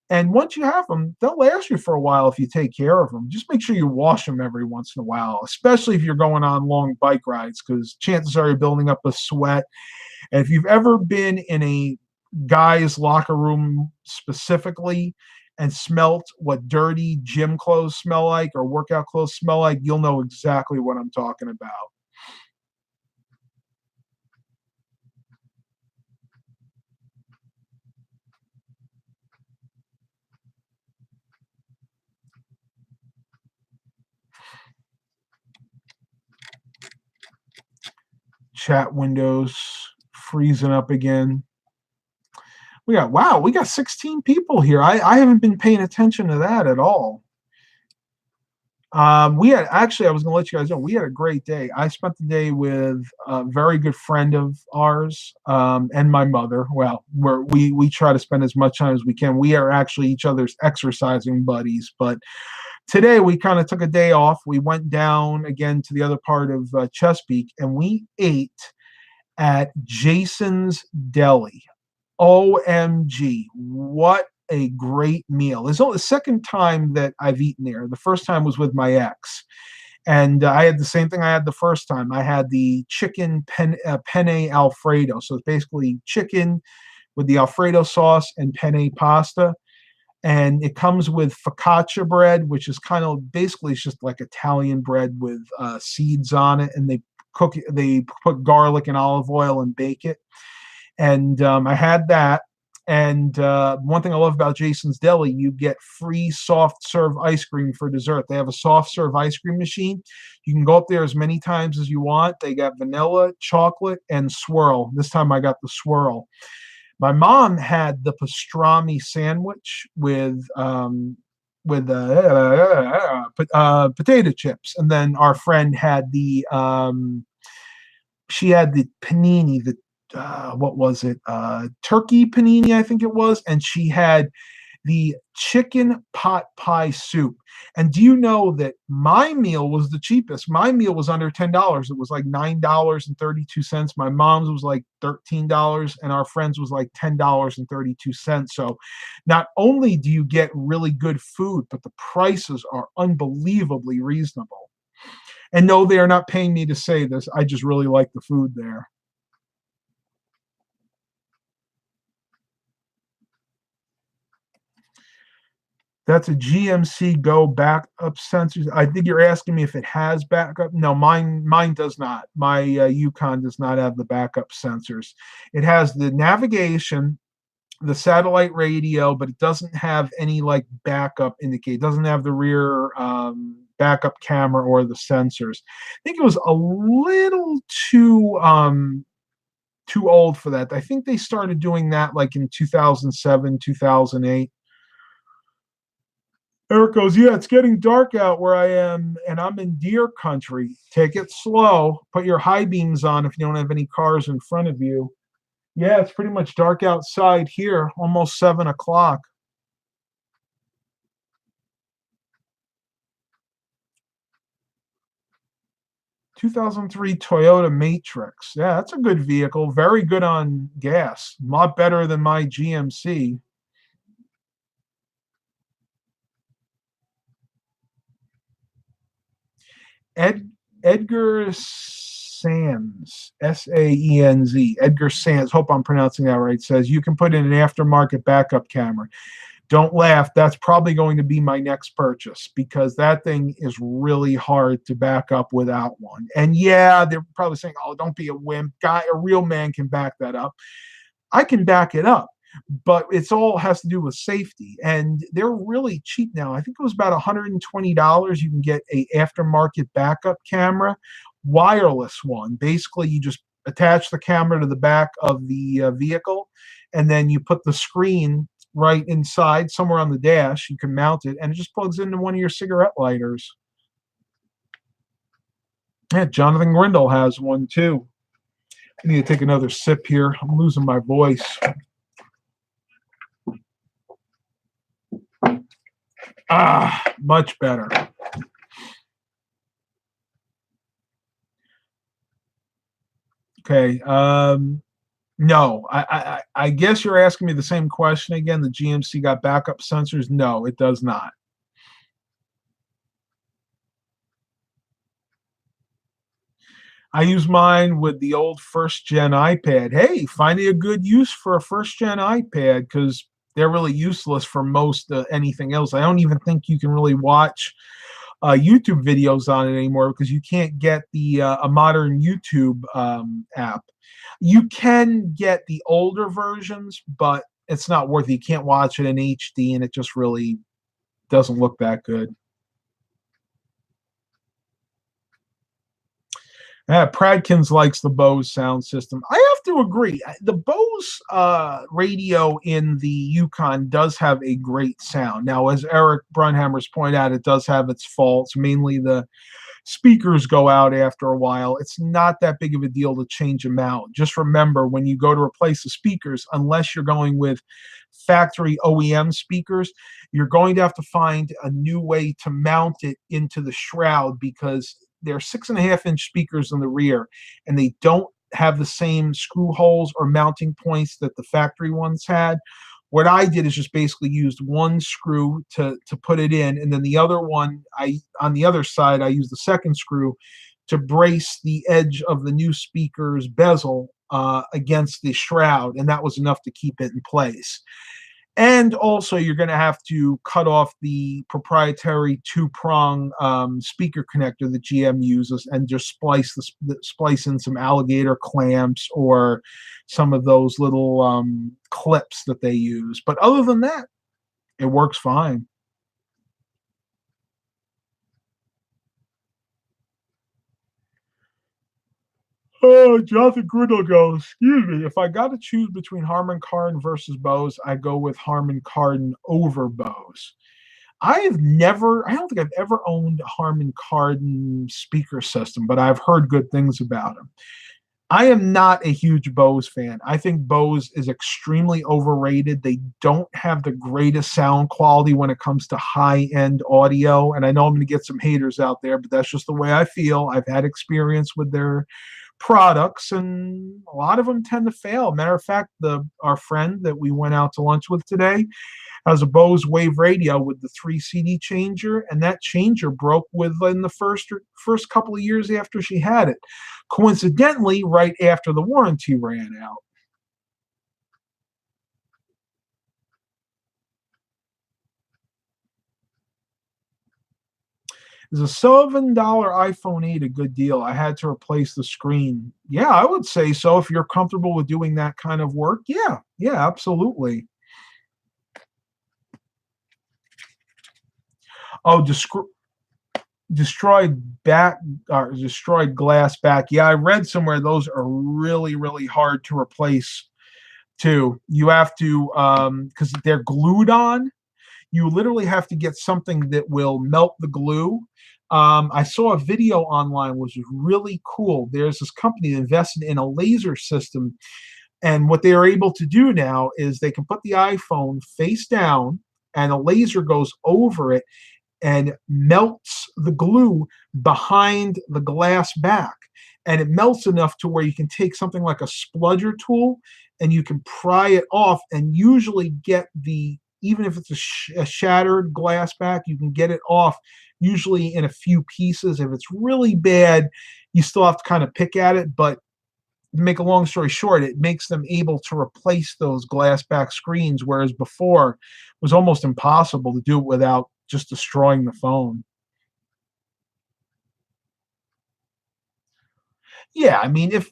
And once you have them, they'll last you for a while if you take care of them. Just make sure you wash them every once in a while, especially if you're going on long bike rides, because chances are you're building up a sweat. And if you've ever been in a guy's locker room specifically and smelt what dirty gym clothes smell like or workout clothes smell like, you'll know exactly what I'm talking about. Chat windows freezing up again. We got 16 people here. I haven't been paying attention to that at all. We had actually, I was going to let you guys know, we had a great day. I spent the day with a very good friend of ours, and my mother. Well, we try to spend as much time as we can. We are actually each other's exercising buddies. But today we kind of took a day off. We went down again to the other part of Chesapeake, and we ate at Jason's Deli. OMG, what a great meal. It's only the second time that I've eaten there. The first time was with my ex. And I had the same thing I had the first time. I had the chicken penne Alfredo. So it's basically chicken with the Alfredo sauce and penne pasta. And it comes with focaccia bread, which is kind of basically it's just like Italian bread with seeds on it. And they put garlic and olive oil and bake it. And I had that. And one thing I love about Jason's Deli, you get free soft serve ice cream for dessert. They have a soft serve ice cream machine. You can go up there as many times as you want. They got vanilla, chocolate, and swirl. This time I got the swirl. My mom had the pastrami sandwich with potato chips, and then our friend had the she had the panini, the what was it? Turkey panini, I think it was. And she had the chicken pot pie soup. And do you know that my meal was the cheapest? My meal was under $10. It was like $9.32. My mom's was like $13, and our friends was like $10.32. So not only do you get really good food, but the prices are unbelievably reasonable. And no, they are not paying me to say this. I just really like the food there. That's a GMC Go backup sensors. I think you're asking me if it has backup. No, mine does not. My Yukon does not have the backup sensors. It has the navigation, the satellite radio, but it doesn't have any like backup indicate. It doesn't have the rear backup camera or the sensors. I think it was a little too old for that. I think they started doing that like in 2007, 2008. Eric goes, yeah, it's getting dark out where I am, and I'm in deer country. Take it slow. Put your high beams on if you don't have any cars in front of you. Yeah, it's pretty much dark outside here, almost 7 o'clock. ...2003 Toyota Matrix. Yeah, that's a good vehicle. Very good on gas. A lot better than my GMC. Edgar Sands, Saenz. Edgar Sands, hope I'm pronouncing that right, says you can put in an aftermarket backup camera. Don't laugh. That's probably going to be my next purchase because that thing is really hard to back up without one. And yeah, they're probably saying, oh, don't be a wimp. A real man can back that up. I can back it up. But it's all has to do with safety, and they're really cheap now. I think it was about $120. You can get a aftermarket backup camera, wireless one. Basically, you just attach the camera to the back of the vehicle, and then you put the screen right inside, somewhere on the dash. You can mount it, and it just plugs into one of your cigarette lighters. Yeah, Jonathan Grindle has one too. I need to take another sip here. I'm losing my voice. Ah, much better. Okay. No, I guess you're asking me the same question again. The GMC got backup sensors? No, it does not. I use mine with the old first gen iPad. Hey, finding a good use for a first gen iPad because they're really useless for most anything else. I don't even think you can really watch YouTube videos on it anymore because you can't get the a modern YouTube app. You can get the older versions, but it's not worth it. You can't watch it in HD, and it just really doesn't look that good. Pradkins likes the Bose sound system. I have to agree. The Bose radio in the Yukon does have a great sound. Now, as Eric Brunhammer's pointed out, it does have its faults. Mainly the speakers go out after a while. It's not that big of a deal to change them out. Just remember, when you go to replace the speakers, unless you're going with factory OEM speakers, you're going to have to find a new way to mount it into the shroud, because they're 6.5-inch speakers in the rear, and they don't have the same screw holes or mounting points that the factory ones had. What I did is just basically used one screw to put it in, and then the other one, on the other side, I used the second screw to brace the edge of the new speaker's bezel against the shroud, and that was enough to keep it in place. And also, you're going to have to cut off the proprietary two-prong speaker connector that GM uses, and just splice in some alligator clamps or some of those little clips that they use. But other than that, it works fine. Oh, Jonathan Griddle goes, excuse me, if I got to choose between Harman Kardon versus Bose, I go with Harman Kardon over Bose. I don't think I've ever owned a Harman Kardon speaker system, but I've heard good things about them. I am not a huge Bose fan. I think Bose is extremely overrated. They don't have the greatest sound quality when it comes to high-end audio, and I know I'm going to get some haters out there, but that's just the way I feel. I've had experience with their products, and a lot of them tend to fail. Matter of fact, our friend that we went out to lunch with today has a Bose Wave radio with the 3 CD changer, and that changer broke within the first couple of years after she had it. Coincidentally, right after the warranty ran out. Is a $7 iPhone 8 a good deal? I had to replace the screen. Yeah, I would say so. If you're comfortable with doing that kind of work, yeah, absolutely. Oh, destroyed glass back. Yeah, I read somewhere those are really, really hard to replace too. You have to, because they're glued on, you literally have to get something that will melt the glue. I saw a video online which was really cool. There's this company that invested in a laser system, and what they are able to do now is they can put the iPhone face down, and a laser goes over it and melts the glue behind the glass back. And it melts enough to where you can take something like a spludger tool and you can pry it off, and usually get even if it's a shattered glass back, you can get it off usually in a few pieces. If it's really bad, you still have to kind of pick at it, but to make a long story short, it makes them able to replace those glass back screens, whereas before it was almost impossible to do it without just destroying the phone. Yeah, I mean, if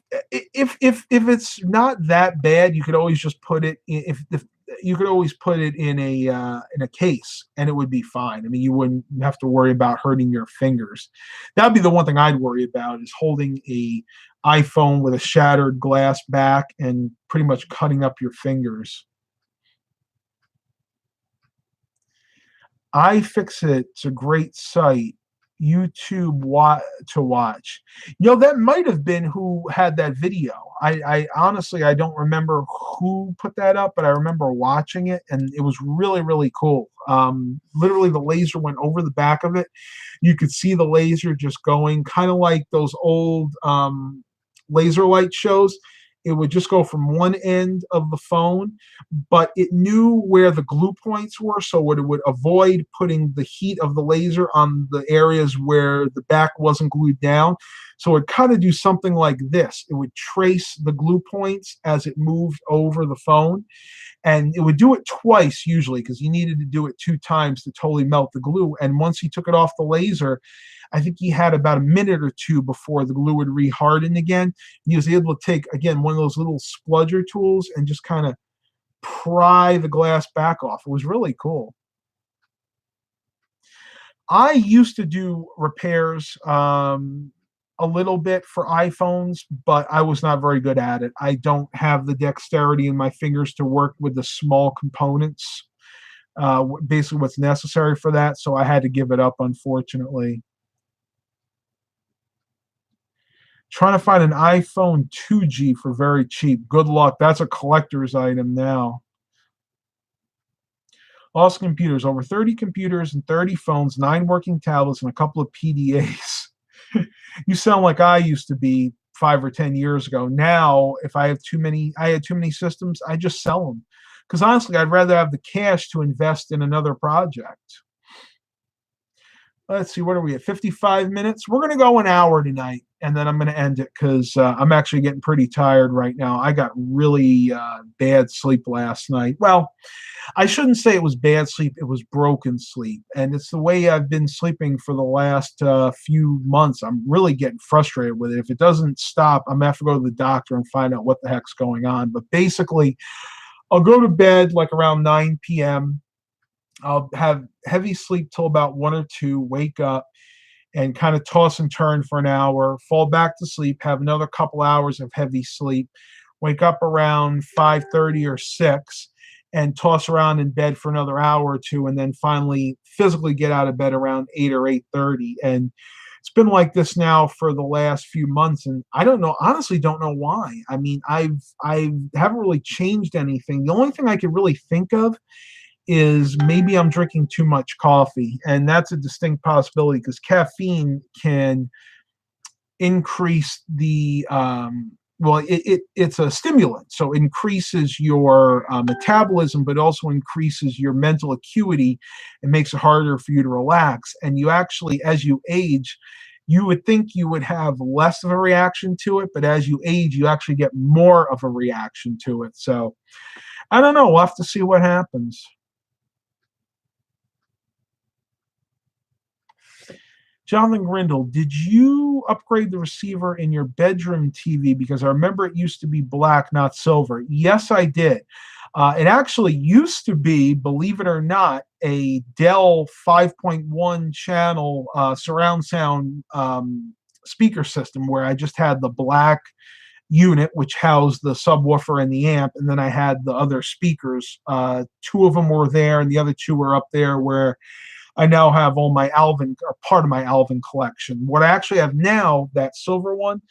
it's not that bad, you could always just put it in, if you could always put it in a case, and it would be fine. I mean, you wouldn't have to worry about hurting your fingers. That'd be the one thing I'd worry about, is holding a iPhone with a shattered glass back and pretty much cutting up your fingers. iFixit's a great site. YouTube to watch. That might have been who had that video. I honestly, I don't remember who put that up, but I remember watching it, and it was really, really cool. Literally, the laser went over the back of it. You could see the laser just going, kind of like those old laser light shows. It would just go from one end of the phone, but it knew where the glue points were, so it would avoid putting the heat of the laser on the areas where the back wasn't glued down. So it kind of do something like this. It would trace the glue points as it moved over the phone, and it would do it twice usually, because you needed to do it 2 times to totally melt the glue. And once he took it off the laser, I think he had about a minute or 2 before the glue would reharden again. And he was able to take, again, one of those little spludger tools and just kind of pry the glass back off. It was really cool. I used to do repairs a little bit for iPhones, but I was not very good at it. I don't have the dexterity in my fingers to work with the small components, basically what's necessary for that. So I had to give it up, unfortunately. Trying to find an iPhone 2G for very cheap. Good luck. That's a collector's item now. Lost computers. Over 30 computers and 30 phones, 9 working tablets, and a couple of PDAs. You sound like I used to be 5 or 10 years ago. Now, if I had too many systems, I just sell them. Because honestly, I'd rather have the cash to invest in another project. Let's see, what are we at? 55 minutes? We're going to go an hour tonight, and then I'm going to end it because I'm actually getting pretty tired right now. I got really bad sleep last night. Well, I shouldn't say it was bad sleep. It was broken sleep. And it's the way I've been sleeping for the last few months. I'm really getting frustrated with it. If it doesn't stop, I'm going to have to go to the doctor and find out what the heck's going on. But basically, I'll go to bed like around 9 p.m., I'll have heavy sleep till about 1 or 2, wake up and kind of toss and turn for an hour, fall back to sleep, have another couple hours of heavy sleep, wake up around 5:30 or 6, and toss around in bed for another hour or 2, and then finally physically get out of bed around 8 or 8:30. And it's been like this now for the last few months, and I don't know, honestly don't know why. I mean, I haven't really changed anything. The only thing I could really think of is maybe I'm drinking too much coffee, and that's a distinct possibility because caffeine can increase the it's a stimulant, so it increases your metabolism, but also increases your mental acuity and makes it harder for you to relax. And you actually, as you age, you would think you would have less of a reaction to it, but as you age, you actually get more of a reaction to it. So I don't know. We'll have to see what happens. Jonathan Grindle, did you upgrade the receiver in your bedroom TV? Because I remember it used to be black, not silver. Yes, I did. It actually used to be, believe it or not, a Dell 5.1 channel surround sound speaker system where I just had the black unit, which housed the subwoofer and the amp, and then I had the other speakers. 2 of them were there, and the other 2 were up there where I now have all my Alvin, or part of my Alvin collection. What I actually have now, that silver one,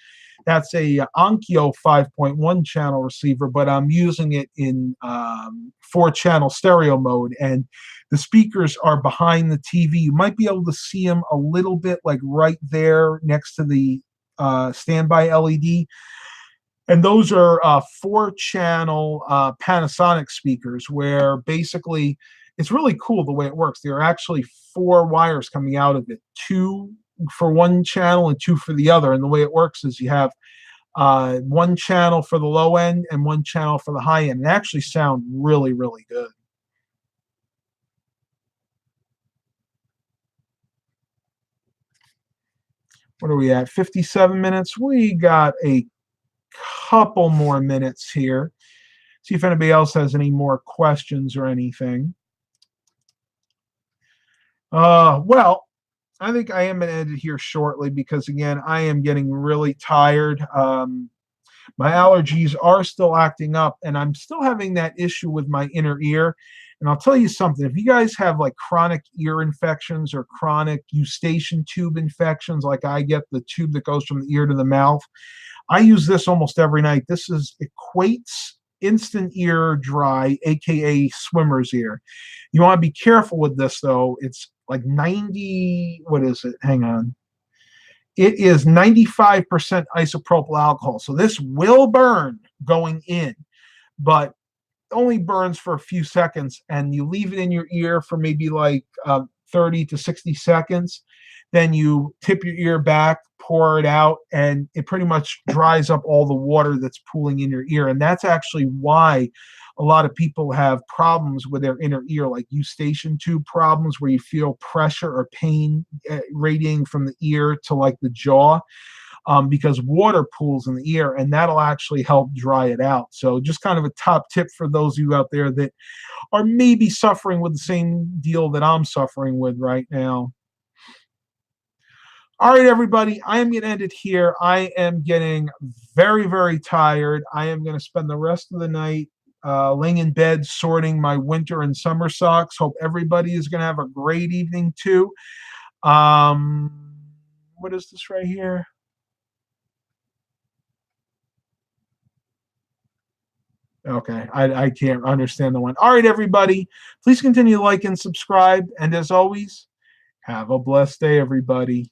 that's a Onkyo 5.1 channel receiver, but I'm using it in 4-channel stereo mode, and the speakers are behind the TV. You might be able to see them a little bit, like right there next to the standby LED. And those are 4-channel Panasonic speakers where basically it's really cool the way it works. There are actually 4 wires coming out of it, 2 for one channel and 2 for the other. And the way it works is you have 1 channel for the low end and 1 channel for the high end. They actually sound really, really good. What are we at? 57 minutes. We got a couple more minutes here. See if anybody else has any more questions or anything. Well, I think I am going to end it here shortly because, again, I am getting really tired. My allergies are still acting up, and I'm still having that issue with my inner ear. And I'll tell you something. If you guys have like chronic ear infections or chronic eustachian tube infections, like I get, the tube that goes from the ear to the mouth, I use this almost every night. This equates instant ear dry, aka swimmer's ear. You want to be careful with this, though. It's like 90, what is it? Hang on. It is 95% isopropyl alcohol. So this will burn going in, but only burns for a few seconds, and you leave it in your ear for maybe like 30 to 60 seconds. Then you tip your ear back, pour it out, and it pretty much dries up all the water that's pooling in your ear. And that's actually why a lot of people have problems with their inner ear, like eustachian tube problems, where you feel pressure or pain radiating from the ear to like the jaw, because water pools in the ear, and that'll actually help dry it out. So just kind of a top tip for those of you out there that are maybe suffering with the same deal that I'm suffering with right now. All right, everybody, I am going to end it here. I am getting very, very tired. I am going to spend the rest of the night laying in bed sorting my winter and summer socks. Hope everybody is going to have a great evening, too. What is this right here? Okay, I can't understand the one. All right, everybody, please continue to like and subscribe. And as always, have a blessed day, everybody.